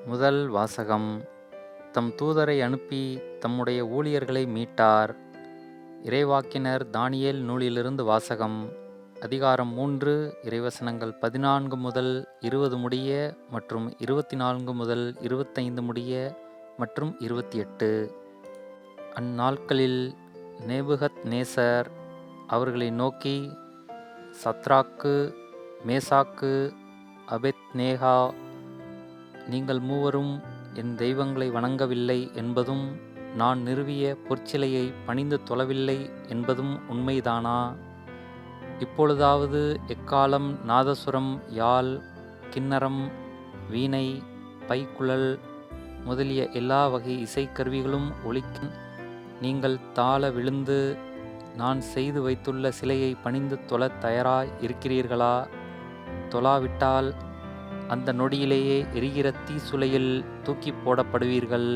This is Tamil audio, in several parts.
முதல் வாசகம். தம் தூதரை அனுப்பி தம்முடைய ஊழியர்களை மீட்டார். இறைவாக்கினர் தானியேல் நூலிலிருந்து வாசகம். அதிகாரம் 3, இறைவசனங்கள் 14 முதல் 20 முடிய மற்றும் 24 முதல் 25 முடிய மற்றும் 28. அந்நாட்களில் நேபுகத்நேசர் அவர்களை நோக்கி, சத்ராக்கு, மேசாக்கு, அபெத்நேகோ, நீங்கள் மூவரும் என் தெய்வங்களை வணங்கவில்லை என்பதும் நான் நிறுவிய பொற்சிலையை பணிந்து தொழவில்லை என்பதும் உண்மைதானா? இப்பொழுதாவது எக்காளம், நாதசுரம், யாழ், கின்னரம், வீணை, பைக்குழல் முதலிய எல்லா வகை இசைக்கருவிகளும் ஒலிக்க நீங்கள் தாழ விழுந்து நான் செய்து வைத்துள்ள சிலையை பணிந்து தொழத் தயாராய் இருக்கிறீர்களா? தொழாவிட்டால் அந்த நொடியிலேயே எரிகிற தீச்சுளையில் தூக்கி போடப்படுவீர்கள்.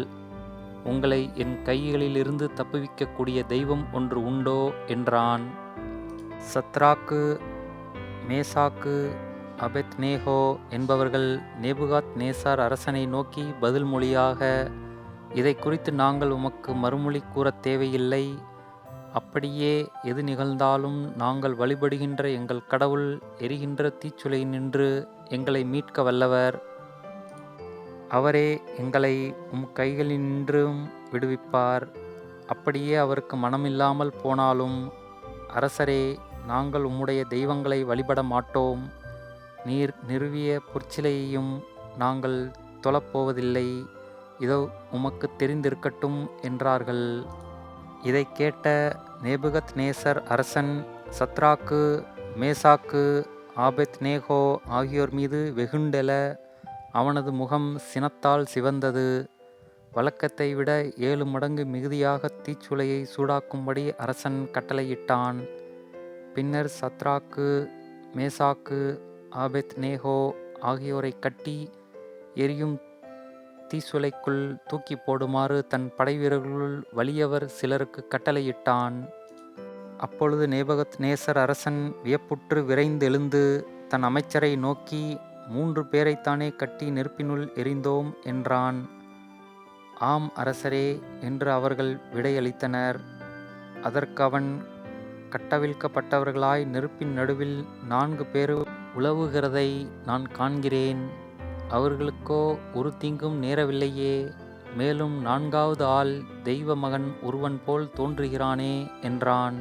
உங்களை என் கைகளிலிருந்து தப்புவிக்கக்கூடிய தெய்வம் ஒன்று உண்டோ என்றான். சத்ராக்கு, மேசாக்கு, அபெத்நேகோ என்பவர்கள் நேபுகாத்நேசார் அரசனை நோக்கி பதில் மொழியாக, இதை குறித்து நாங்கள் உமக்கு மறுமொழி கூறத் தேவையில்லை. அப்படியே எது நிகழ்ந்தாலும் நாங்கள் வழிபடுகின்ற எங்கள் கடவுள் எரிகின்ற தீச்சுளையினின்று எங்களை மீட்க வல்லவர். அவரே எங்களை உம் கைகளினின்றும் விடுவிப்பார். அப்படியே அவருக்கு மனமில்லாமல் போனாலும், அரசரே, நாங்கள் உம்முடைய தெய்வங்களை வழிபட மாட்டோம். நீர் நிறுவிய பொற்சிலையையும் நாங்கள் தொழப்போவதில்லை. இதோ உமக்கு தெரிந்திருக்கட்டும் என்றார்கள். இதை கேட்ட நேபுகத்நேசர் அரசன் சத்ராக்கு, மேசாக்கு, ஆபெத்நேகோ ஆகியோர் மீது வெகுண்டெழ அவனது முகம் சினத்தால் சிவந்தது. வழக்கத்தை விட 7 மடங்கு மிகுதியாக தீச்சுளையை சூடாக்கும்படி அரசன் கட்டளையிட்டான். பின்னர் சத்ராக்கு, மேசாக்கு, ஆபெத்நேகோ ஆகியோரை கட்டி எரியும் தீச்சுளைக்குள் தூக்கி போடுமாறு தன் படைவீரர்களுள் வலியவர் சிலருக்கு கட்டளையிட்டான். அப்பொழுது நேபுகத்நேசர் அரசன் வியப்புற்று விரைந்தெழுந்து தன் அமைச்சரை நோக்கி, 3 பேரைத்தானே கட்டி நெருப்பினுள் எறிந்தோம் என்றான். ஆம் அரசரே என்று அவர்கள் விடையளித்தனர். அதற்கு அவன், கட்டவிழ்க்கப்பட்டவர்களாய் நெருப்பின் நடுவில் 4 பேர் உலவுகிறதை நான் காண்கிறேன். அவர்களுக்கோ ஒரு தீங்கும் நேரவில்லையே. மேலும் 4வது ஆள் தெய்வ மகன் ஒருவன் போல் தோன்றுகிறானே என்றான்.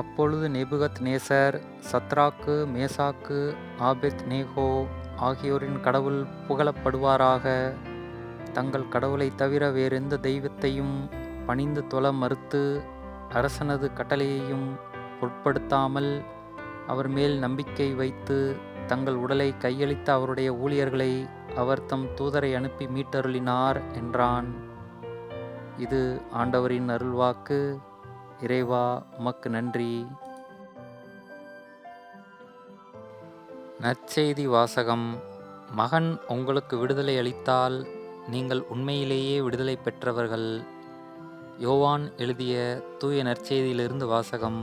அப்பொழுது நேபுகத்நேசர் சத்ராக்கு, மேசாக்கு, ஆபெத்நேகோ ஆகியோரின் கடவுள் புகழப்படுவாராக. தங்கள் கடவுளை தவிர வேறெந்த தெய்வத்தையும் பணிந்து தொழ மறுத்து அரசனது கட்டளையையும் பொருட்படுத்தாமல் அவர் மேல் நம்பிக்கை வைத்து தங்கள் உடலை கையளித்த அவருடைய ஊழியர்களை அவர் தம் தூதரை அனுப்பி மீட்டருளினார் என்றான். இது ஆண்டவரின் அருள்வாக்கு. இறைவா, உமக்கு நன்றி. நற்செய்தி வாசகம். மகன் உங்களுக்கு விடுதலை அளித்தால் நீங்கள் உண்மையிலேயே விடுதலை பெற்றவர்கள். யோவான் எழுதிய தூய நற்செய்தியிலிருந்து வாசகம்.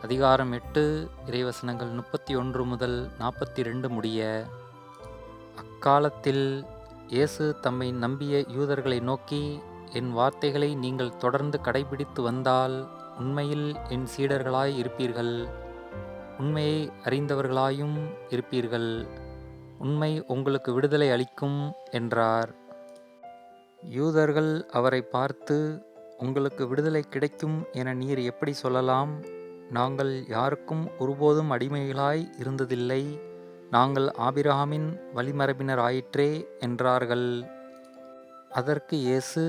அதிகாரம் 8, இறைவசனங்கள் 31 முதல் 42 முடிய. அக்காலத்தில் இயேசு தம்மை நம்பிய யூதர்களை நோக்கி, என் வார்த்தைகளை நீங்கள் தொடர்ந்து கடைபிடித்து வந்தால் உண்மையில் என் சீடர்களாய் இருப்பீர்கள். உண்மையை அறிந்தவர்களாயும் இருப்பீர்கள். உண்மை உங்களுக்கு விடுதலை அளிக்கும் என்றார். யூதர்கள் அவரை பார்த்து, உங்களுக்கு விடுதலை கிடைக்கும் என நீர் எப்படி சொல்லலாம்? நாங்கள் யாருக்கும் ஒருபோதும் அடிமைகளாய் இருந்ததில்லை. நாங்கள் ஆபிரகாமின் வழிமரபினர் ஆயிற்றே என்றார்கள். அதற்கு இயேசு,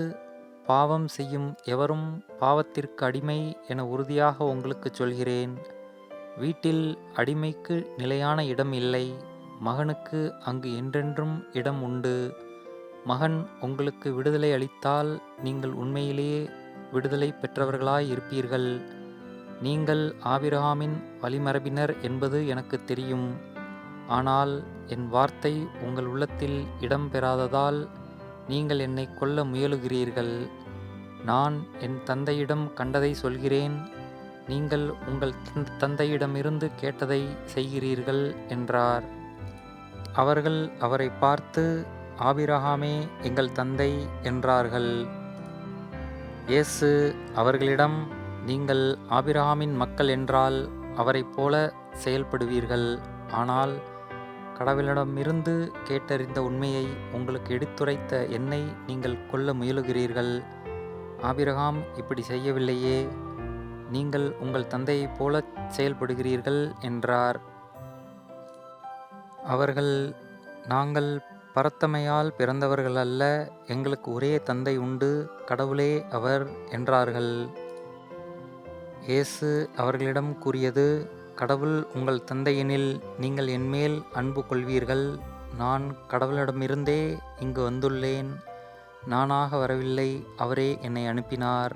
பாவம் செய்யும் எவரும் பாவத்திற்கு அடிமை என உறுதியாக உங்களுக்கு சொல்கிறேன். வீட்டில் அடிமைக்கு நிலையான இடம் இல்லை. மகனுக்கு அங்கு என்றென்றும் இடம் உண்டு. மகன் உங்களுக்கு விடுதலை அளித்தால் நீங்கள் உண்மையிலேயே விடுதலை பெற்றவர்களாய் இருப்பீர்கள். நீங்கள் ஆபிரகாமின் வழிமரபினர் என்பது எனக்கு தெரியும். ஆனால் என் வார்த்தை உங்கள் உள்ளத்தில் இடம் பெறாததால் நீங்கள் என்னை கொல்ல முயலுகிறீர்கள். நான் என் தந்தையிடம் கண்டதை சொல்கிறேன். நீங்கள் உங்கள் தந்தையிடமிருந்து கேட்டதை செய்கிறீர்கள் என்றார். அவர்கள் அவரை பார்த்து, ஆபிரகாமே எங்கள் தந்தை என்றார்கள். இயேசு அவர்களிடம், நீங்கள் ஆபிரகாமின் மக்கள் என்றால் அவரைப் போல செயல்படுவீர்கள். ஆனால் கடவுளிடமிருந்து கேட்டறிந்த உண்மையை உங்களுக்கு எடுத்துரைத்த என்னை நீங்கள் கொல்ல முயலுகிறீர்கள். ஆபிரகாம் இப்படி செய்யவில்லையே, நீங்கள் உங்கள் தந்தையைப் போல செயல்படுகிறீர்கள் என்றார். அவர்கள், நாங்கள் பரத்தமையால் பிறந்தவர்கள் அல்ல, எங்களுக்கு ஒரே தந்தை உண்டு, கடவுளே அவர் என்றார்கள். இயேசு அவர்களிடம் கூறியது, கடவுள் உங்கள் தந்தையெனில் நீங்கள் என்மேல் அன்பு கொள்வீர்கள். நான் கடவுளிடமிருந்தே இங்கு வந்துள்ளேன். நானாக வரவில்லை, அவரே என்னை அனுப்பினார்.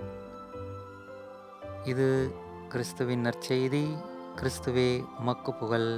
இது கிறிஸ்துவின் நற்செய்தி. கிறிஸ்துவே உமக்கு புகழ்.